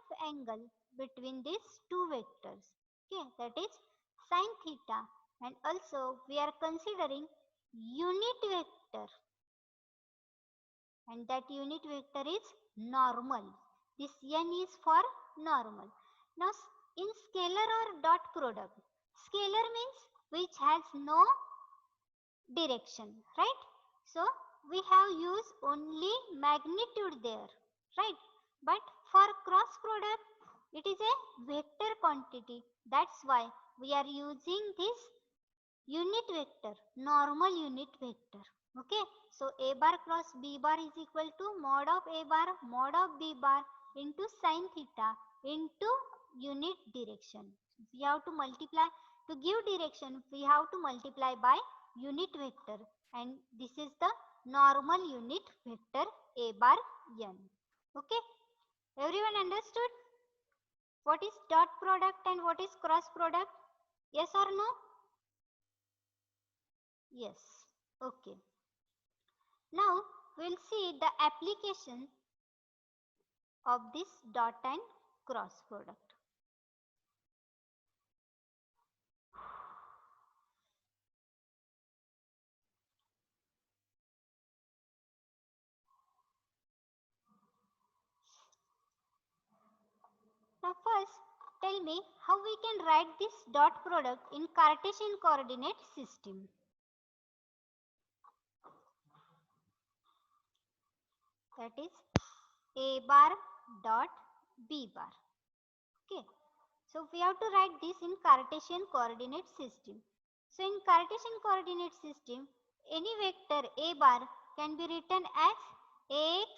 of angle between these two vectors. Okay, that is sin theta, and also we are considering unit vector, and that unit vector is normal. This n is for normal. Now in scalar or dot product, scalar means which has no direction, right? So we have used only magnitude there, right? But for cross product, it is a vector quantity. That's why we are using this unit vector, normal unit vector. Okay, so a bar cross b bar is equal to mod of a bar mod of b bar into sin theta into unit direction. We have to multiply, to give direction we have to multiply by unit vector, and this is the normal unit vector a bar n. Okay, everyone understood what is dot product and what is cross product? Yes or no? Yes. Okay. Now we'll see the application of this dot and cross product. Now first tell me how we can write this dot product in Cartesian coordinate system. That is a bar dot b bar. Okay. So we have to write this in Cartesian coordinate system. So in Cartesian coordinate system, any vector a bar can be written as ax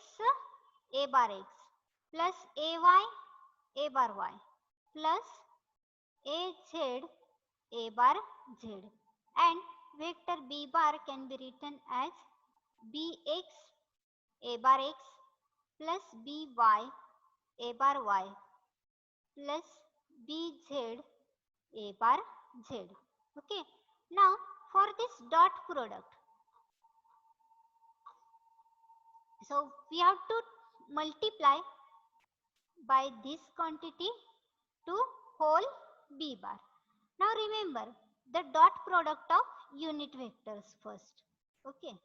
a bar x plus ay a bar y plus az a bar z, and vector b bar can be written as bx a bar x plus by a bar y plus bz a bar z. Okay. Now for this dot product, so we have to multiply by this quantity to whole b bar. Now remember the dot product of unit vectors first. Okay.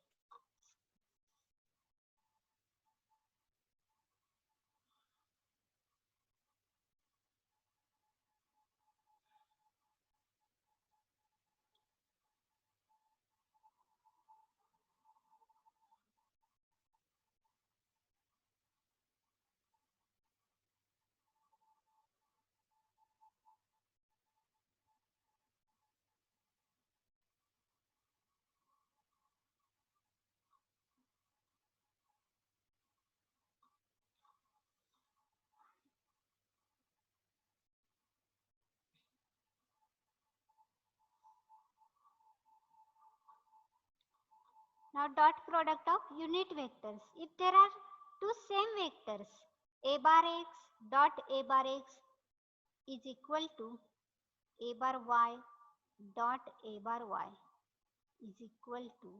Now dot product of unit vectors. If there are two same vectors, a bar x dot a bar x is equal to a bar y dot a bar y is equal to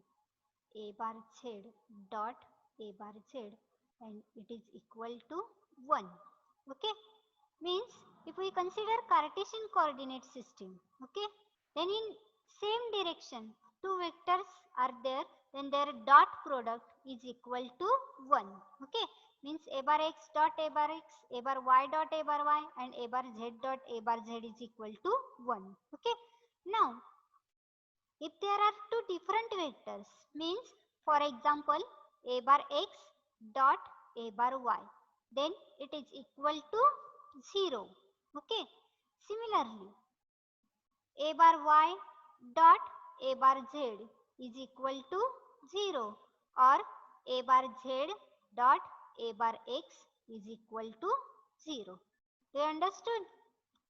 a bar z dot a bar z, and it is equal to 1. Okay, means if we consider Cartesian coordinate system, okay, then in same direction two vectors are there, then their dot product is equal to 1. Okay, means a bar x dot a bar x, a bar y dot a bar y, and a bar z dot a bar z is equal to 1. Okay, now if there are two different vectors, means for example a bar x dot a bar y, then it is equal to 0. Okay, similarly a bar y dot a bar z is equal to 0, or a bar z dot a bar x is equal to 0. Do you understood?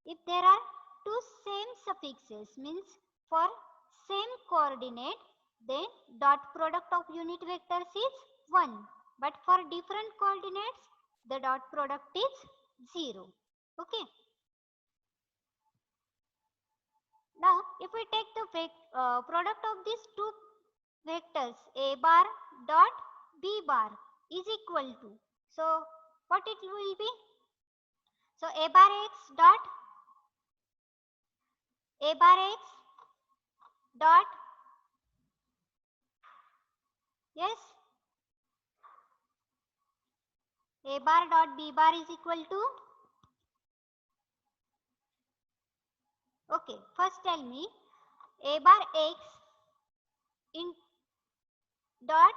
If there are two same suffixes, means for same coordinate, then dot product of unit vectors is 1, but for different coordinates the dot product is 0. Okay. Now if we take the product of these two vectors, a bar dot b bar is equal to, so what it will be? a bar x dot yes, a bar dot b bar is equal to, okay, first tell me a bar x in dot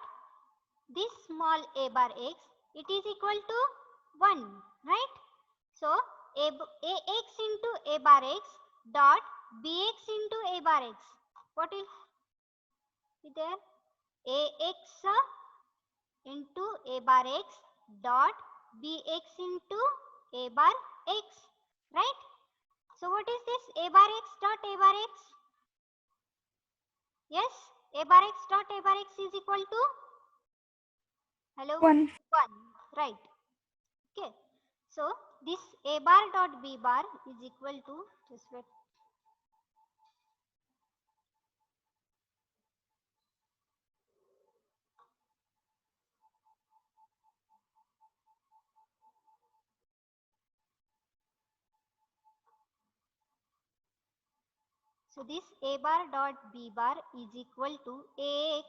this small a bar x, it is equal to 1, right? So ax into a bar x dot bx into a bar x, what will be there? Ax into a bar x dot bx into a bar x, right? So what is this? A bar x dot a bar x? Yes, a bar x dot a bar x is equal to, hello, 1. 1, right? Okay, so this a bar dot b bar is equal to, just wait, so this a bar dot b bar is equal to ax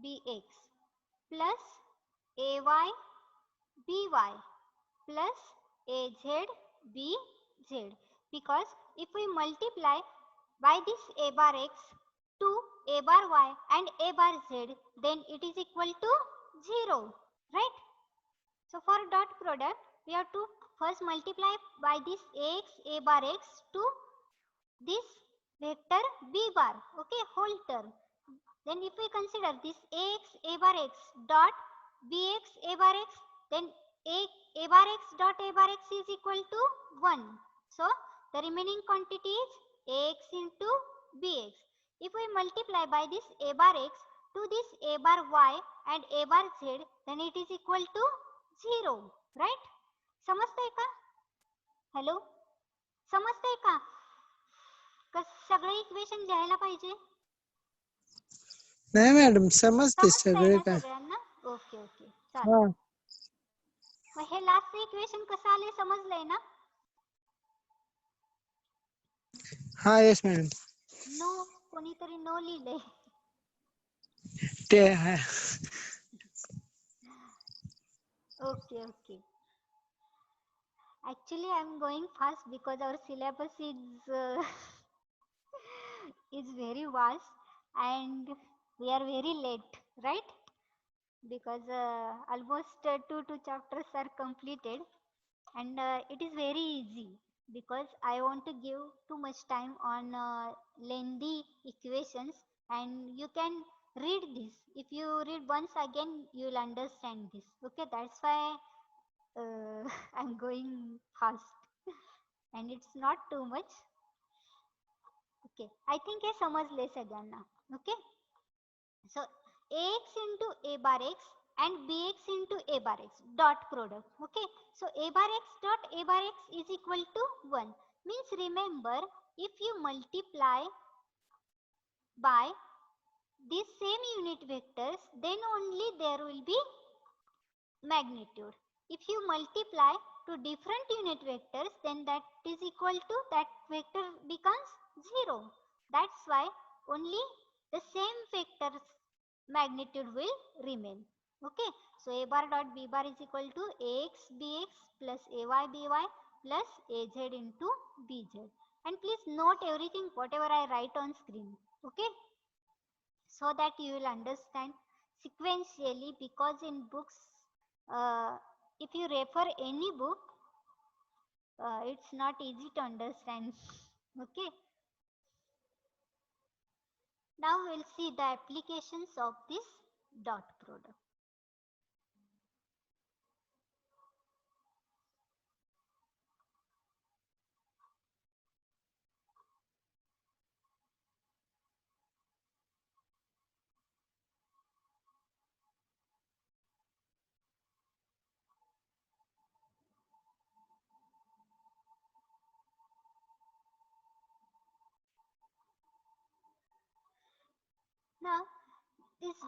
bx plus ay by plus az bz, because if we multiply by this a bar x to a bar y and a bar z, then it is equal to 0, right? So for dot product, we have to first multiply by this ax a bar x to this vector b bar, okay, whole term. Then if we consider this ax a bar x dot bx a bar x, then a bar x dot a bar x is equal to 1. So the remaining quantity is ax into bx. If we multiply by this a bar x to this a bar y and a bar z, then it is equal to 0, right? समजतंय का? Hello, समजतंय का? सगळे equation लिहायला पाहिजे? नाही madam, समजते समजतंय सगळे ना काय. सगळ्यांना? ओके ओके, चालेल. मग हे लास्ट इक्वेशन कसं आले समजलंय ना? हा, येस मॅडम. नो, कोणीतरी नो लिहिलंय. ते okay, okay. Actually, I am going fast because our syllabus is very vast and we are very late, right? Because almost 2 chapters are completed, and it is very easy because I want to give too much time on lengthy equations, and you can read this. If you read once again, you will understand this. Okay, that's why I'm going fast and it's not too much. Okay, I think हे समजले सगळ्यांना. Okay, so ax into a bar x and bx into a bar x dot product. Okay, so a bar x dot a bar x is equal to 1. Means remember, if you multiply by these same unit vectors, then only there will be magnitude. If you multiply to different unit vectors, then that is equal to, that vector becomes 0. That's why only the same vector's magnitude will remain. Okay, so a bar dot b bar is equal to ax bx plus ay by plus az into bz. And please note everything whatever I write on screen. Okay, so that you will understand sequentially, because in books, if you refer any book, it's not easy to understand. Okay, now we'll see the applications of this dot product.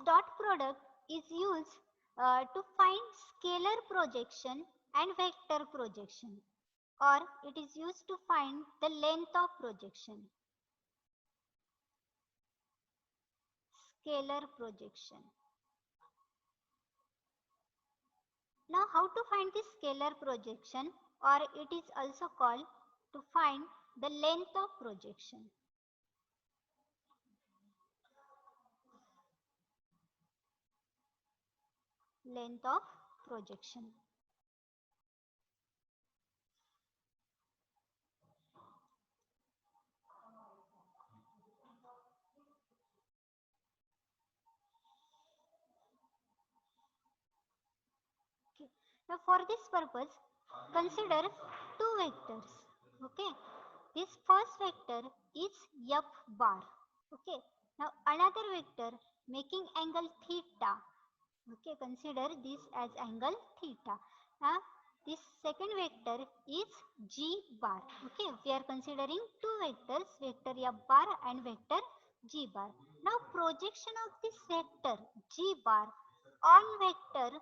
dot product is used to find scalar projection and vector projection, or it is used to find the length of projection. Scalar projection. Now how to find this scalar projection, or it is also called to find the length of projection. Length of projection. Okay. Now for this purpose, consider two vectors. Okay. This first vector is f bar. Okay. Now another vector making angle theta. Okay. Consider this as angle theta. Now this second vector is g bar. Okay. We are considering two vectors, vector f bar and vector g bar. Now projection of this vector g bar on vector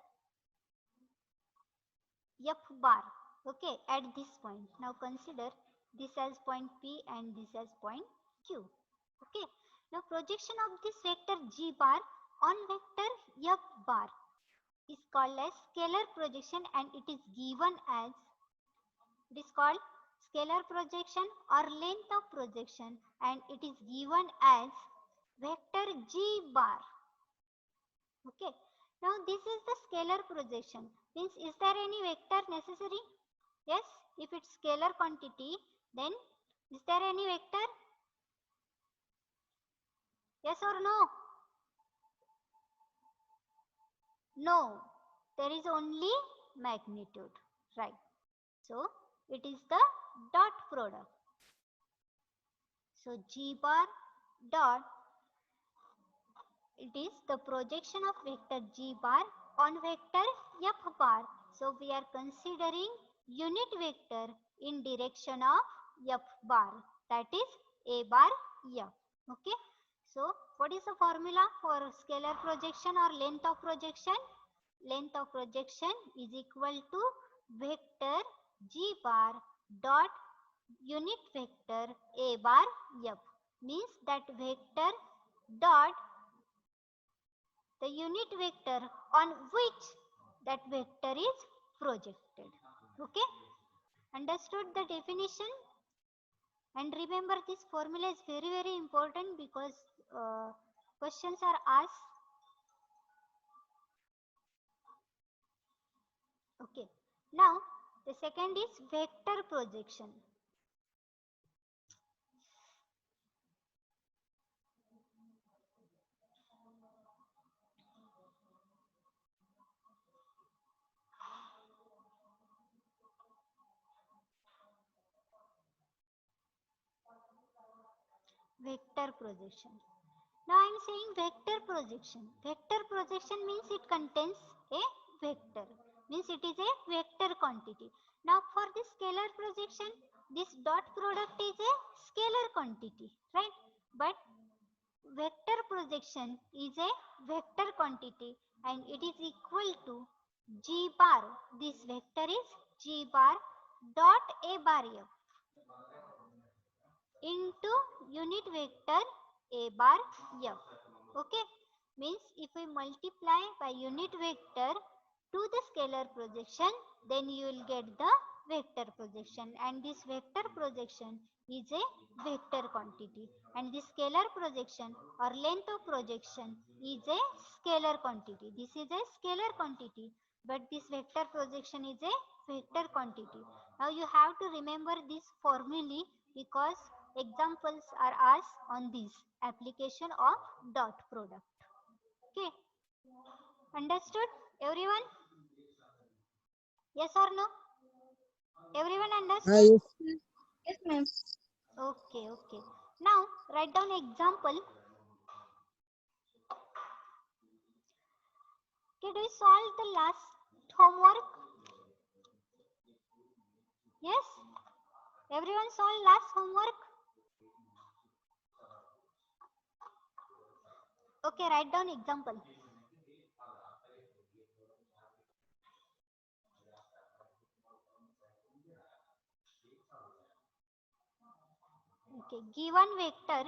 f bar, okay, at this point. Now consider this as point P and this as point Q. Okay. Now projection of this vector g bar on vector f bar is called as scalar projection, and it is given as, it is called scalar projection or length of projection, and it is given as vector g bar. Okay. Now this is the scalar projection. Means is there any vector necessary? Yes. If it's scalar quantity, then is there any vector? Yes or no? No. There is only magnitude. Right. So it is the dot product. So g bar dot, it is the projection of vector g bar on vector f bar. So we are considering unit vector in direction of f bar, that is a bar f. Okay. So what is the formula for scalar projection or length of projection? Length of projection is equal to vector g bar dot unit vector a bar f. Means that vector dot the unit vector on which that vector is projected. Okay. Understood the definition? And remember, this formula is very important because questions are asked. Okay. Now the second is vector projection. Vector projection. Now I am saying vector projection. Vector projection means it contains a vector. Means it is a vector quantity. Now for this scalar projection, this dot product is a scalar quantity, right? But vector projection is a vector quantity and it is equal to g bar. This vector is g bar dot a bar f into unit vector a bar f. Okay. Means if we multiply by unit vector to the scalar projection, then you will get the vector projection, and this vector projection is a vector quantity, and this scalar projection or length of projection is a scalar quantity. This is a scalar quantity, but this vector projection is a vector quantity. Now you have to remember this formulae because examples are asked on this application of dot product. Okay. Understood everyone? Yes or no? Everyone understood? Yes. Yes, ma'am. Okay, okay. Now write down example. Okay, do you solve the last homework? Yes? Everyone solve last homework? Okay, write down example. Okay, given vector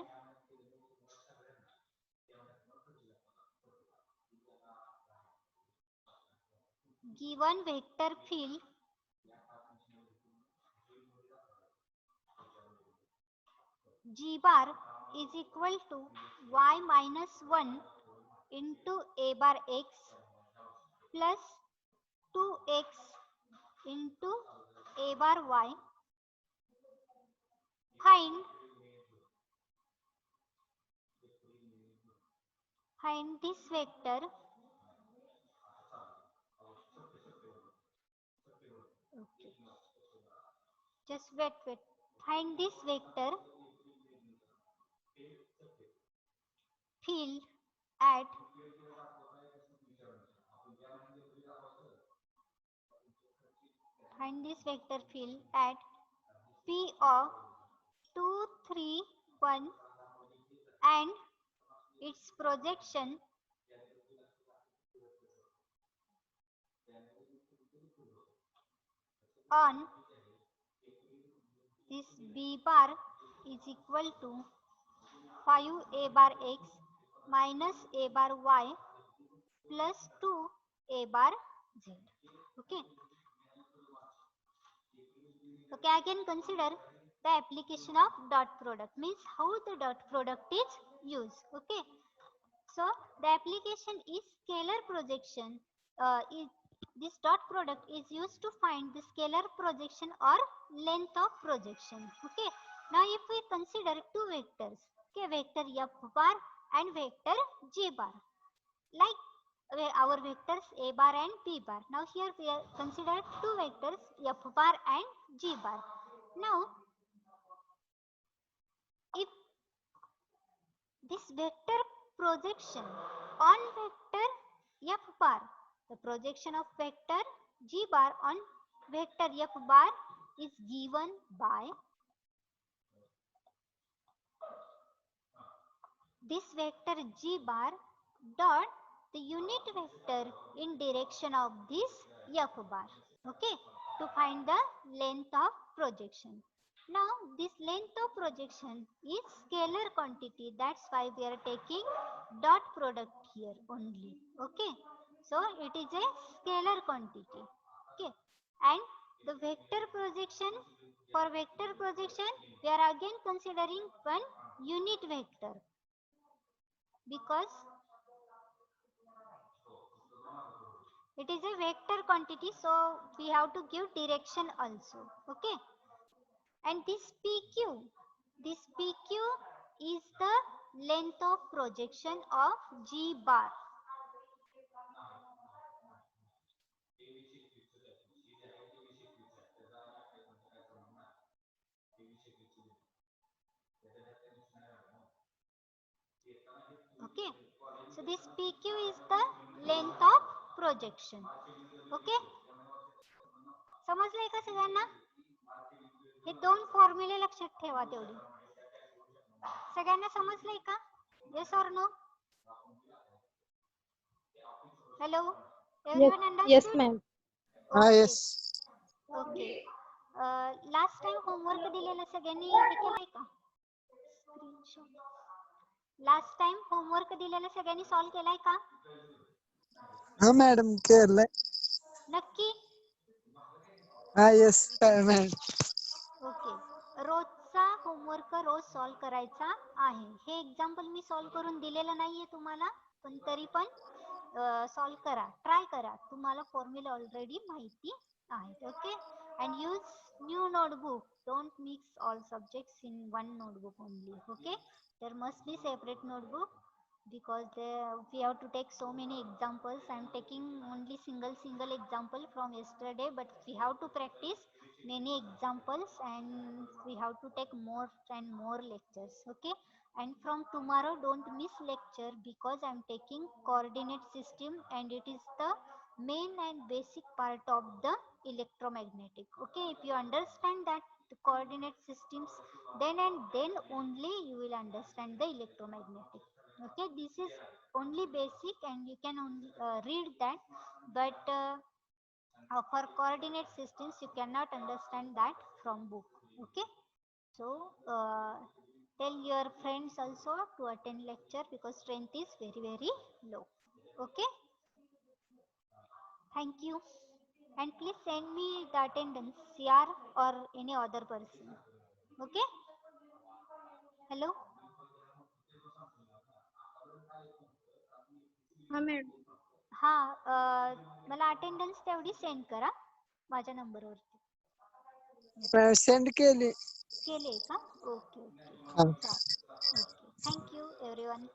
field G bar is equal to y minus 1 into a bar x plus 2x into a bar y. Find this vector. Okay. Just wait. Find this vector field at P of 2, 3, 1 and its projection on this B bar is equal to 5 a bar x minus a bar y plus 2 a bar z. Okay. Okay, I can consider the application of dot product, means how the dot product is used. Okay. So the application is scalar projection. This dot product is used to find the scalar projection or length of projection. Okay. Now if we consider two vectors, okay, vector f bar and vector j bar, like our vectors a bar and b bar. Now here we are consider two vectors f bar and g bar. Now if this vector projection on vector f bar, the projection of vector g bar on vector f bar is given by this vector g bar dot the unit vector in direction of this f bar. Okay, to find the length of projection. Now this length of projection is scalar quantity, that's why we are taking dot product here only. Okay, so it is a scalar quantity. Okay, and the vector projection, for vector projection we are again considering one unit vector, because it is a vector quantity, so we have to give direction also. Okay, and this PQ is the length of projection of G bar. Okay, so this PQ is the length of projection. Okay, समजलंय का सगळ्यांना? हे दोन फॉर्म्युले लक्षात ठेवा तेवढे. सगळ्यांना समजलंय का? Yes or no? Hello, everyone understood? Yes, ma'am. Ah, Okay. yes. Okay. Last time homework दिलेला सगळ्यांनी हे केलाय का? स्क्रीनशॉट. लास्ट टाइम होमवर्क दिलेला सगळ्यांनी सॉल्व केलाय का? हाँ मैडम केलं. नक्की? हाँ yes मॅडम. ओके. रोजचा होमवर्क रोज सॉल्व करायचा आहे. हे एक्झाम्पल मी सॉल्व करून दिलेलं नाहीये तुम्हाला, पण तरी पण सॉल्व करा, ट्राय करा. तुम्हाला फॉर्म्युला ऑलरेडी माहिती आहेत. Okay, and use new notebook. Don't mix all subjects in one notebook only. Okay, there must be separate notebook because we have to take so many examples. I am taking only single example from yesterday, but we have to practice many examples and we have to take more and more lectures. Okay, and from tomorrow don't miss lecture, because I am taking coordinate system and it is the main and basic part of the electromagnetic. Okay, if you understand that the coordinate systems, then and then only you will understand the electromagnetic. Okay, this is only basic and you can only read that, but for coordinate systems you cannot understand that from book. Okay, so tell your friends also to attend lecture because strength is very low. Okay, thank you, and please send me the attendance, CR or any other person. Okay, hello. हा madam. हा, मला attendance तेवढी send करा माझ्या नंबरवरती. Send केली. केले का? ओके ओके, हा. Okay, thank you everyone.